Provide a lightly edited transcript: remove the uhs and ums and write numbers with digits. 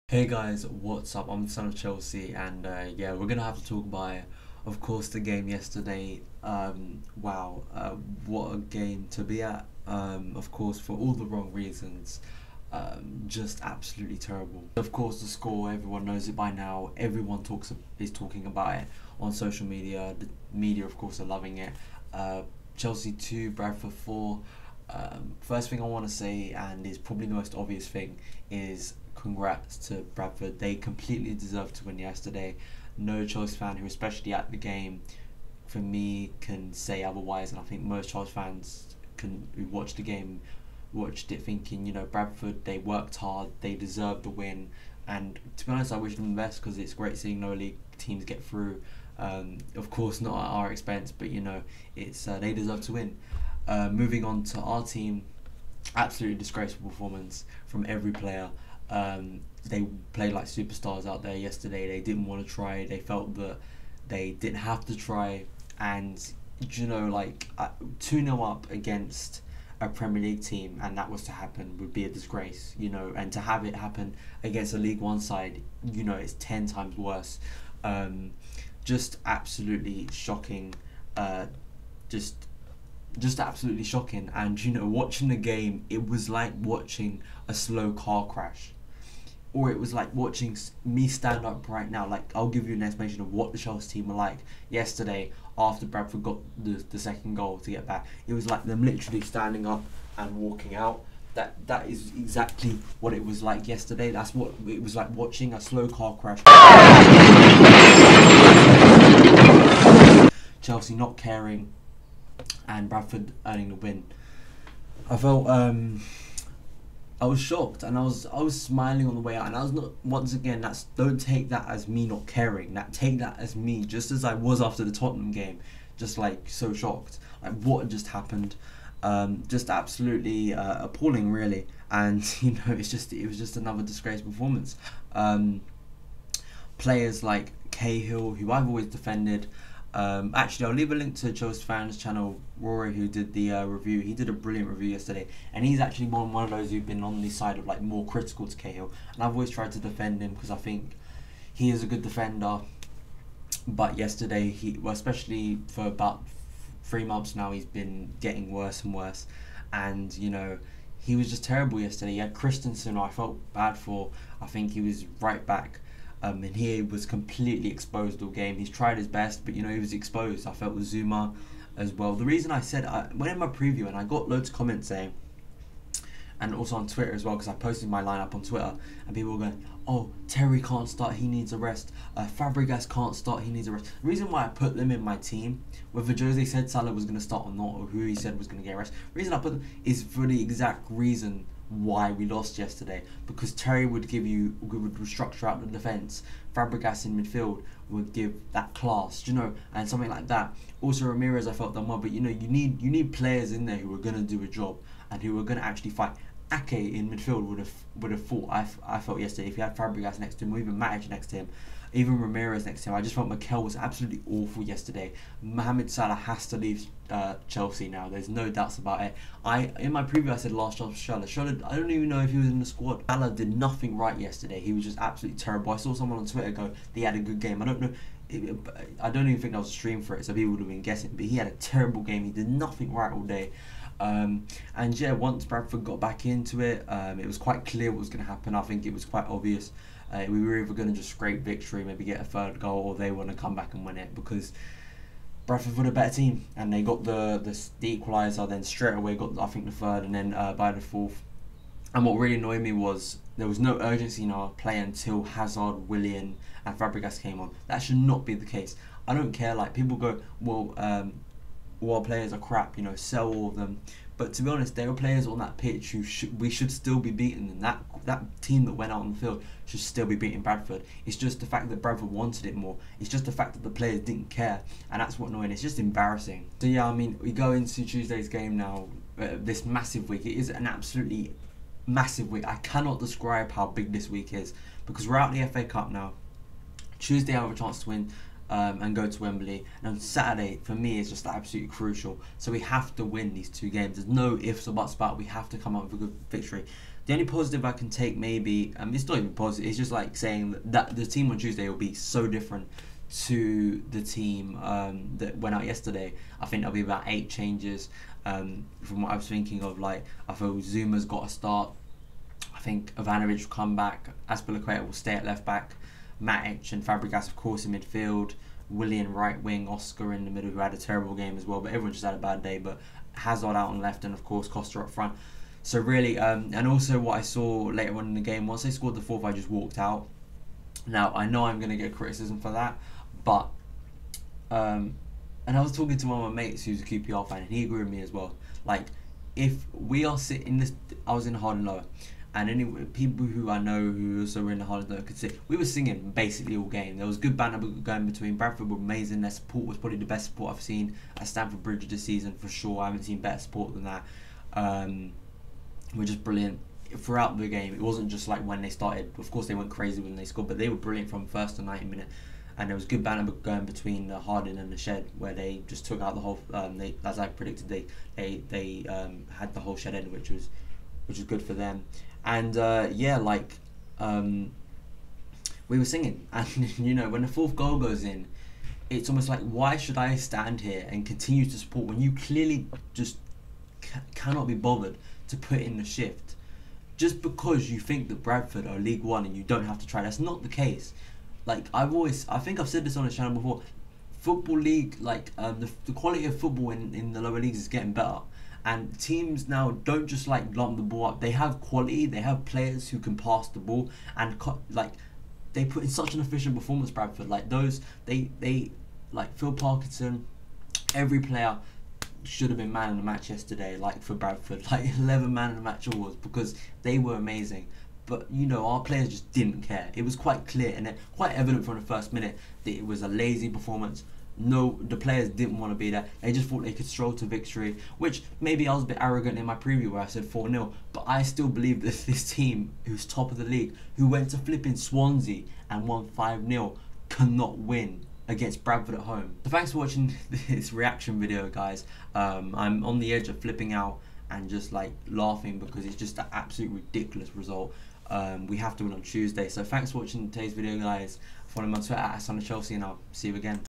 Hey guys, what's up? I'm the son of Chelsea, and yeah, we're gonna have to talk about, of course, the game yesterday. Wow, what a game to be at. Of course, for all the wrong reasons. Just absolutely terrible. Of course, the score, everyone knows it by now. Everyone is talking about it on social media. The media, of course, are loving it. Chelsea 2, Bradford 4. First thing I want to say, and is probably the most obvious thing, is congrats to Bradford. They completely deserved to win yesterday. No Chelsea fan who, especially at the game, for me, can say otherwise. And I think most Chelsea fans who watched the game watched it thinking, Bradford, they worked hard, they deserved the win. And to be honest, I wish them the best because it's great seeing no league teams get through. Of course, not at our expense, but it's they deserve to win. Moving on to our team, absolutely disgraceful performance from every player. They played like superstars out there yesterday. They didn't want to try. They felt that they didn't have to try. And, 2-0 up against a Premier League team, and that was to happen, would be a disgrace, and to have it happen against a League One side, it's 10 times worse. Just absolutely shocking. Just absolutely shocking. And watching the game, it was like watching a slow car crash, or it was like watching me stand up right now. Like, I'll give you an explanation of what the Chelsea team were like yesterday after Bradford got the second goal to get back. It was like them literally standing up and walking out. That is exactly what it was like yesterday. That's what it was like, watching a slow car crash. Chelsea not caring and Bradford earning the win. I felt I was shocked, and I was smiling on the way out, and I was not, once again, don't take that as me not caring. Take that as me, just as I was after the Tottenham game, just like so shocked, like what just happened. Just absolutely appalling, really. And it was just another disgraced performance. Players like Cahill, who I've always defended. Actually, I'll leave a link to Chelsea fans channel, Rory, who did the review. He did a brilliant review yesterday, and he's actually one of those who've been on the side of like more critical to Cahill, and I've always tried to defend him because I think he is a good defender. But yesterday, especially for about 3 months now, he's been getting worse and worse, and he was just terrible yesterday. He had Christensen, who I felt bad for. I think he was right back. And he was completely exposed all game. He's tried his best, but he was exposed. I felt with Zuma as well. The reason I said, I went in my preview and I got loads of comments saying, and also on Twitter as well, because I posted my lineup on Twitter, and people were going, oh, Terry can't start, he needs a rest. Fabregas can't start, he needs a rest. The reason why I put them in my team, whether Jose said Salah was going to start or not, or who he said was going to get a rest, the reason I put them is for the exact reason why we lost yesterday, because Terry would structure out the defence, Fabregas in midfield would give that class, and something like that. Also Ramirez, I felt done well, but you need players in there who are going to do a job and who are going to actually fight. Ake in midfield would have fought. I felt yesterday, if you had Fabregas next to him, or even Matic next to him, even Ramirez next to him. I just felt Mikel was absolutely awful yesterday. Mohamed Salah has to leave Chelsea now. There's no doubts about it. In my preview I said last chance for Salah. I don't even know if he was in the squad. Salah did nothing right yesterday. He was just absolutely terrible. I saw someone on Twitter go, he had a good game. I don't know. I don't even think there was a stream for it, so people would have been guessing. But he had a terrible game. He did nothing right all day. And yeah, once Bradford got back into it, it was quite clear what was going to happen. I think it was quite obvious. We were either going to just scrape victory, maybe get a third goal, or they want to come back and win it, because Bradford were a better team, and they got the equaliser, then straight away got, I think, the third, and then by the fourth. And what really annoyed me was there was no urgency in our play until Hazard, Willian and Fabregas came on. That should not be the case. I don't care, like, people go, well, all our players are crap, sell all of them. But to be honest, there are players on that pitch who we should still be beating, and that team that went out on the field should still be beating Bradford. It's just the fact that Bradford wanted it more. It's just the fact that the players didn't care, and that's what annoying. It's just embarrassing. So yeah, I mean, we go into Tuesday's game now. This massive week. It is an absolutely massive week. I cannot describe how big this week is, because we're out in the FA Cup now. Tuesday I have a chance to win and go to Wembley, and on Saturday for me is just absolutely crucial. So we have to win these two games. There's no ifs or buts about it. We have to come up with a good victory. The only positive I can take, maybe, it's not even positive, it's just like saying that the team on Tuesday will be so different to the team that went out yesterday. I think there'll be about 8 changes from what I was thinking of. Like, I feel Zuma's got to start. I think Ivanovic will come back. Azpilicueta will stay at left back. Matic and Fabregas, of course, in midfield. Willian right wing. Oscar in the middle, who had a terrible game as well, but everyone just had a bad day. But Hazard out on left, and of course Costa up front. So really, and also what I saw later on in the game, once they scored the fourth, I just walked out. Now, I know I'm going to get criticism for that, but and I was talking to one of my mates who's a QPR fan, and he agreed with me as well. Like, if we are sitting this, I was in Harden Lower, and anyway, people who I know who also were in the Harden Lower could see we were singing basically all game. There was good banter going between. Bradford were amazing. Their support was probably the best support I've seen at Stamford Bridge this season for sure. I haven't seen better support than that. Were just brilliant throughout the game. It wasn't just like when they started. Of course, they went crazy when they scored, but they were brilliant from first to 90 minutes. And there was good banter going between the Harden and the Shed, where they just took out the whole. They, as I predicted, they had the whole Shed end, which was good for them. And yeah, like we were singing, and you know, when the fourth goal goes in, it's almost like, why should I stand here and continue to support when you clearly just cannot be bothered to put in the shift, just because you think that Bradford are League One and you don't have to try. That's not the case. Like, I think I've said this on the channel before, Football League, like the quality of football in the lower leagues is getting better, and teams now don't just like lump the ball up. They have quality, they have players who can pass the ball, and like they put in such an efficient performance. Bradford, like those, they like Phil Parkinson, every player should have been man of the match yesterday, like for Bradford, like 11 man of the match awards, because they were amazing. But you know, our players just didn't care. It was quite clear and quite evident from the first minute that it was a lazy performance. No, the players didn't want to be there. They just thought they could stroll to victory, which maybe I was a bit arrogant in my preview where I said 4-0, but I still believe that this team, who's top of the league, who went to flipping Swansea and won 5-0, cannot win against Bradford at home. So thanks for watching this reaction video, guys. I'm on the edge of flipping out and just like laughing because it's just an absolute ridiculous result. We have to win on Tuesday. So thanks for watching today's video, guys. Follow me on Twitter at @SonOfChelsea, and I'll see you again.